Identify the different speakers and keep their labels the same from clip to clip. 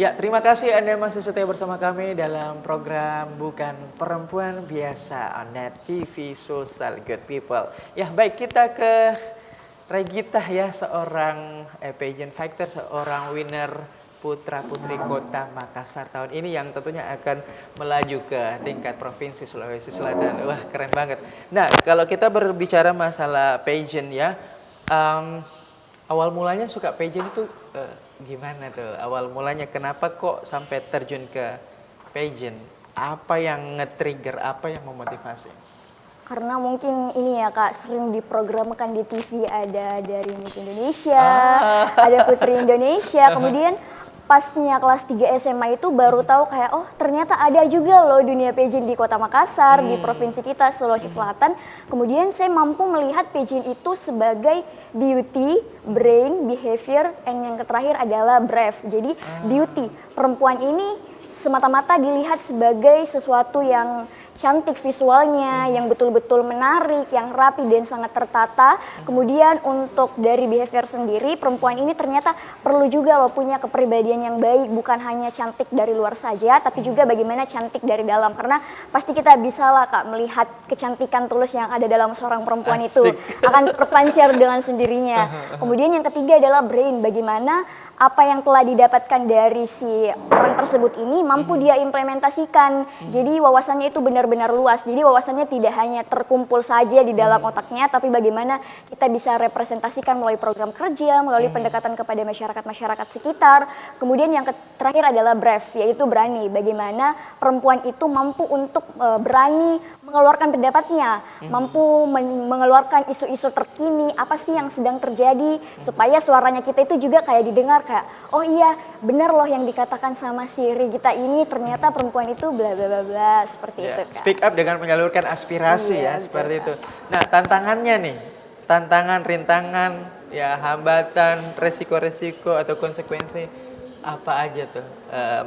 Speaker 1: Ya, terima kasih Anda masih setia bersama kami dalam program Bukan Perempuan Biasa on Net TV Social Good People. Ya, baik kita ke Regita ya, seorang pageant fighter, seorang winner Putra Putri Kota Makassar tahun ini yang tentunya akan melaju ke tingkat provinsi Sulawesi Selatan. Wah, keren banget. Nah, kalau kita berbicara masalah pageant ya, em, awal mulanya suka pageant itu gimana tuh? Awal mulanya kenapa kok sampai terjun ke pageant? Apa yang nge-trigger, apa yang memotivasi?
Speaker 2: Karena mungkin ini ya Kak, sering diprogramkan di TV, ada dari Miss Indonesia, ada Putri Indonesia, kemudian pasnya kelas 3 SMA itu baru tahu kayak, oh ternyata ada juga loh dunia pageant di Kota Makassar, di provinsi kita, Sulawesi Selatan. Kemudian saya mampu melihat pageant itu sebagai beauty, brain, behavior, and yang terakhir adalah brave. Jadi beauty, perempuan ini semata-mata dilihat sebagai sesuatu yang cantik visualnya, yang betul-betul menarik, yang rapi dan sangat tertata. Kemudian untuk dari behavior sendiri, perempuan ini ternyata perlu juga loh punya kepribadian yang baik, bukan hanya cantik dari luar saja, tapi juga bagaimana cantik dari dalam. Karena pasti kita bisa lah Kak melihat kecantikan tulus yang ada dalam seorang perempuan itu akan terpancar dengan sendirinya. Kemudian yang ketiga adalah brain, bagaimana apa yang telah didapatkan dari si orang tersebut ini mampu dia implementasikan. Jadi wawasannya itu benar-benar luas. Jadi wawasannya tidak hanya terkumpul saja di dalam otaknya, tapi bagaimana kita bisa representasikan melalui program kerja, melalui pendekatan kepada masyarakat-masyarakat sekitar. Kemudian yang terakhir adalah brave, yaitu berani. Bagaimana perempuan itu mampu untuk berani mengeluarkan pendapatnya, mampu mengeluarkan isu-isu terkini, apa sih yang sedang terjadi, supaya suaranya kita itu juga kayak didengar, kayak oh iya benar loh yang dikatakan sama si Regita ini, ternyata perempuan itu bla bla bla bla, seperti itu Kak.
Speaker 1: Speak up dengan menyalurkan aspirasi ya, seperti itu. Nah, tantangannya nih, tantangan, rintangan, ya hambatan, resiko-resiko atau konsekuensi apa aja tuh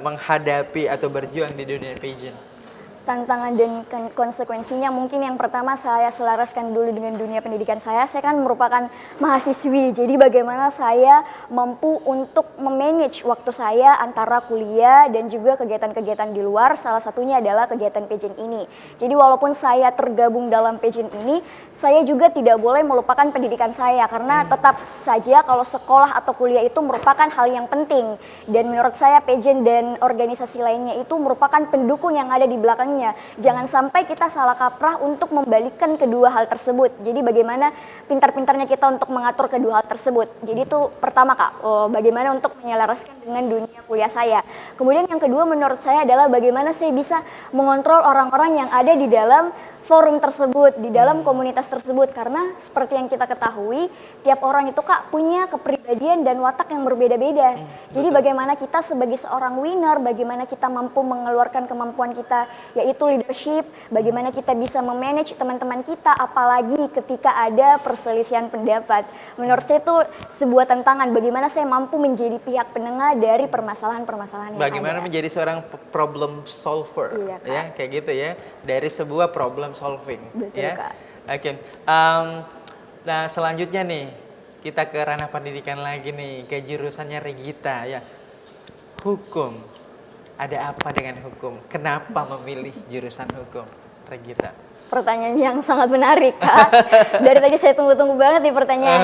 Speaker 1: menghadapi atau berjuang di dunia pageant?
Speaker 2: Tantangan dan konsekuensinya mungkin yang pertama saya selaraskan dulu dengan dunia pendidikan saya kan merupakan mahasiswi, jadi bagaimana saya mampu untuk memanage waktu saya antara kuliah dan juga kegiatan-kegiatan di luar, salah satunya adalah kegiatan pageant ini. Jadi walaupun saya tergabung dalam pageant ini, saya juga tidak boleh melupakan pendidikan saya, karena tetap saja kalau sekolah atau kuliah itu merupakan hal yang penting, dan menurut saya pageant dan organisasi lainnya itu merupakan pendukung yang ada di belakangnya. Jangan sampai kita salah kaprah untuk membalikkan kedua hal tersebut. Jadi bagaimana pintar-pintarnya kita untuk mengatur kedua hal tersebut. Jadi itu pertama Kak, bagaimana untuk menyelaraskan dengan dunia kuliah saya. Kemudian yang kedua menurut saya adalah bagaimana saya bisa mengontrol orang-orang yang ada di dalam forum tersebut, di dalam komunitas tersebut, karena seperti yang kita ketahui tiap orang itu Kak punya kepribadian dan watak yang berbeda-beda. Jadi bagaimana kita sebagai seorang winner, bagaimana kita mampu mengeluarkan kemampuan kita yaitu leadership, bagaimana kita bisa memanage teman-teman kita apalagi ketika ada perselisihan pendapat. Menurut saya itu sebuah tantangan, bagaimana saya mampu menjadi pihak penengah dari permasalahan-permasalahan yang
Speaker 1: Bagaimana
Speaker 2: ada.
Speaker 1: menjadi seorang problem solver,
Speaker 2: Iya, Kak.
Speaker 1: ya kayak gitu ya, dari sebuah problem solving.
Speaker 2: Betul,
Speaker 1: Ya.
Speaker 2: Kak.
Speaker 1: Oke. Nah selanjutnya nih kita ke ranah pendidikan lagi nih, ke jurusannya Regita ya. Hukum. Ada apa dengan hukum? Kenapa memilih jurusan hukum, Regita?
Speaker 2: Pertanyaan yang sangat menarik Kak. Dari tadi saya tunggu-tunggu banget nih pertanyaan.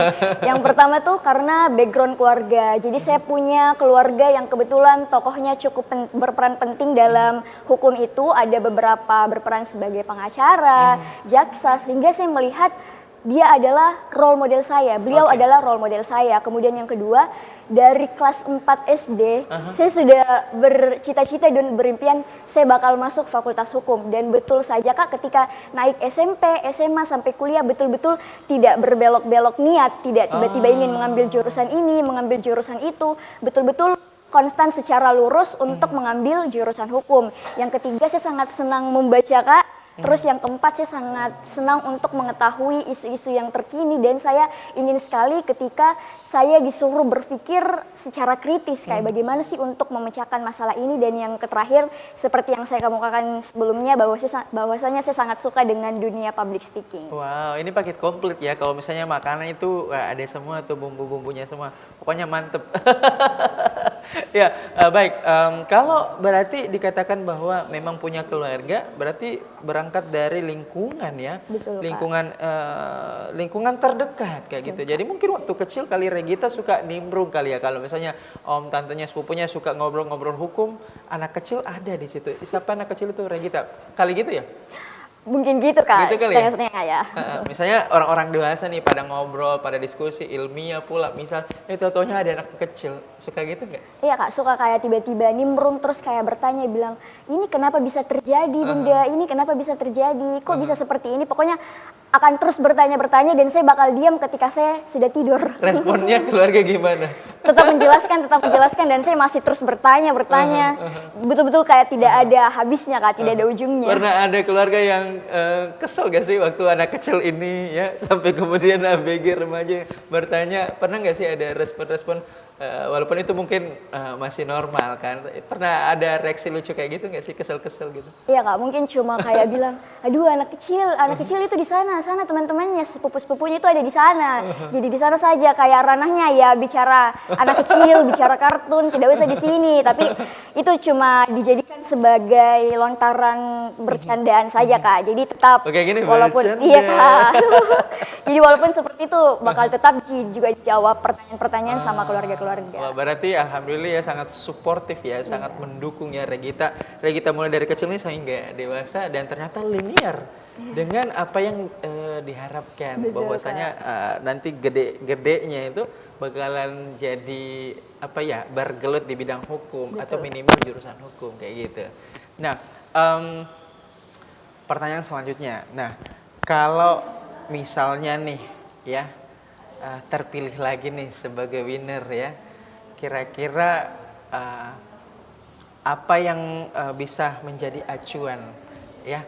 Speaker 2: Yang pertama tuh karena background keluarga. Jadi saya punya keluarga yang kebetulan tokohnya cukup berperan penting dalam hukum itu. Ada beberapa berperan sebagai pengacara, jaksa, sehingga saya melihat dia adalah role model saya. Beliau adalah role model saya. Kemudian yang kedua, dari kelas 4 SD, saya sudah bercita-cita dan berimpian saya bakal masuk fakultas hukum. Dan betul saja Kak, ketika naik SMP, SMA sampai kuliah betul-betul tidak berbelok-belok niat, tidak tiba-tiba ingin mengambil jurusan ini, mengambil jurusan itu, betul-betul konstan secara lurus untuk mengambil jurusan hukum. Yang ketiga, saya sangat senang membaca Kak. Terus yang keempat, saya sangat senang untuk mengetahui isu-isu yang terkini, dan saya ingin sekali ketika saya disuruh berpikir secara kritis kayak bagaimana sih untuk memecahkan masalah ini. Dan yang terakhir, seperti yang saya kemukakan sebelumnya, bahwasanya saya sangat suka dengan dunia public speaking.
Speaker 1: Wow, ini paket komplit ya. Kalau misalnya makanan itu ada semua tuh bumbu-bumbunya semua. Pokoknya mantep. Ya, baik. Kalau berarti dikatakan bahwa memang punya keluarga, berarti berangkat dari lingkungan ya,
Speaker 2: Betul, Kak.
Speaker 1: lingkungan terdekat kayak gitu. Jadi mungkin waktu kecil kali Regita suka nimbrung kali ya, kalau misalnya om tantenya sepupunya suka ngobrol-ngobrol hukum, anak kecil ada di situ. Siapa anak kecil itu Regita? Kali gitu ya?
Speaker 2: Mungkin gitu Kak,
Speaker 1: Gitu kali ya?
Speaker 2: setengah-setengah ya.
Speaker 1: Misalnya orang-orang dewasa nih pada ngobrol, pada diskusi ilmiah pula, misal, tau-taunya ada anak kecil, suka gitu nggak?
Speaker 2: Iya Kak, suka kayak tiba-tiba nimbrung terus kayak bertanya bilang, ini kenapa bisa terjadi Bunda, ini kenapa bisa terjadi, kok bisa seperti ini, pokoknya akan terus bertanya-bertanya dan saya bakal diam ketika saya sudah tidur.
Speaker 1: Responnya keluarga gimana?
Speaker 2: Tetap menjelaskan dan saya masih terus bertanya, betul-betul kayak tidak ada habisnya Kak, tidak ada ujungnya.
Speaker 1: Pernah ada keluarga yang kesel gak sih waktu anak kecil ini ya, sampai kemudian ABG remaja bertanya, pernah gak sih ada respon-respon, walaupun itu mungkin masih normal kan, pernah ada reaksi lucu kayak gitu gak sih, kesel-kesel gitu?
Speaker 2: Iya Kak, mungkin cuma kayak bilang, aduh anak kecil itu di sana teman-temannya, sepupu-sepupunya itu ada di sana. Jadi di sana saja kayak ranahnya ya bicara anak kecil, bicara kartun, tidak usah di sini. Tapi itu cuma dijadikan sebagai lontaran bercandaan saja Kak. Jadi tetap
Speaker 1: Oke, gini,
Speaker 2: walaupun
Speaker 1: bercanda.
Speaker 2: iya Kak. Jadi walaupun seperti itu bakal tetap juga jawab pertanyaan-pertanyaan sama keluarga-keluarga.
Speaker 1: Wah, berarti alhamdulillah ya sangat suportif ya, sangat mendukung ya Regita. Regita mulai dari kecil nih sampai dewasa dan ternyata linear dengan apa yang diharapkan.
Speaker 2: Betul,
Speaker 1: Bahwasanya nanti gede-gedenya itu bakalan jadi apa ya, bergelut di bidang hukum atau minimal jurusan hukum kayak gitu. Nah, pertanyaan selanjutnya. Nah, kalau misalnya nih ya terpilih lagi nih sebagai winner ya, kira-kira apa yang bisa menjadi acuan ya,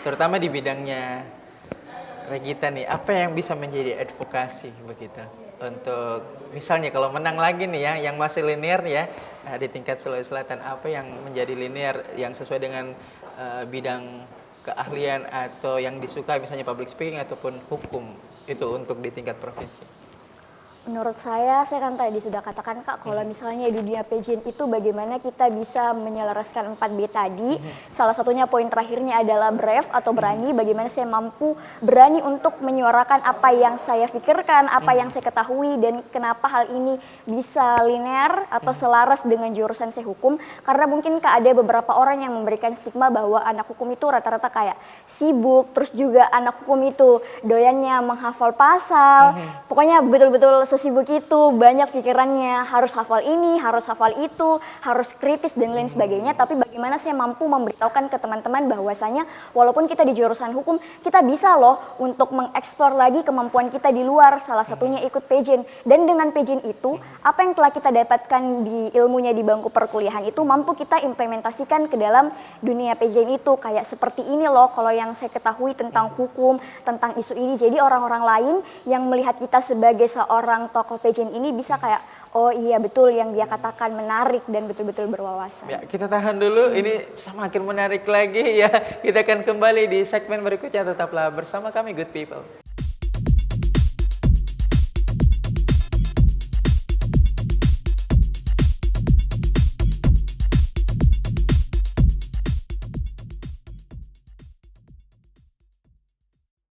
Speaker 1: terutama di bidangnya Regita nih, apa yang bisa menjadi advokasi begitu untuk misalnya kalau menang lagi nih ya, yang masih linear ya di tingkat Sulawesi Selatan, apa yang menjadi linear yang sesuai dengan bidang keahlian atau yang disukai, misalnya public speaking ataupun hukum itu untuk di tingkat provinsi?
Speaker 2: Menurut saya kan tadi sudah katakan Kak, kalau misalnya di dunia pageant itu bagaimana kita bisa menyelaraskan 4B tadi. Salah satunya poin terakhirnya adalah brave atau berani, bagaimana saya mampu berani untuk menyuarakan apa yang saya pikirkan, apa yang saya ketahui, dan kenapa hal ini bisa linear atau selaras dengan jurusan saya hukum. Karena mungkin Kak ada beberapa orang yang memberikan stigma bahwa anak hukum itu rata-rata kayak sibuk, terus juga anak hukum itu doyannya menghafal pasal, pokoknya betul-betul sesibuk itu, banyak pikirannya, harus hafal ini, harus hafal itu, harus kritis dan lain sebagainya. Tapi bagaimana saya mampu memberitahukan ke teman-teman bahwasanya walaupun kita di jurusan hukum, kita bisa loh untuk mengeksplor lagi kemampuan kita di luar, salah satunya ikut pageant. Dan dengan pageant itu, apa yang telah kita dapatkan di ilmunya di bangku perkuliahan itu mampu kita implementasikan ke dalam dunia pageant itu. Kayak seperti ini loh kalau yang saya ketahui tentang hukum, tentang isu ini. Jadi orang-orang lain yang melihat kita sebagai seorang tokoh pageant ini bisa kayak, oh iya betul yang dia katakan menarik dan betul-betul berwawasan.
Speaker 1: Ya, kita tahan dulu, ini semakin menarik lagi ya. Kita akan kembali di segmen berikutnya, tetaplah bersama kami Good People.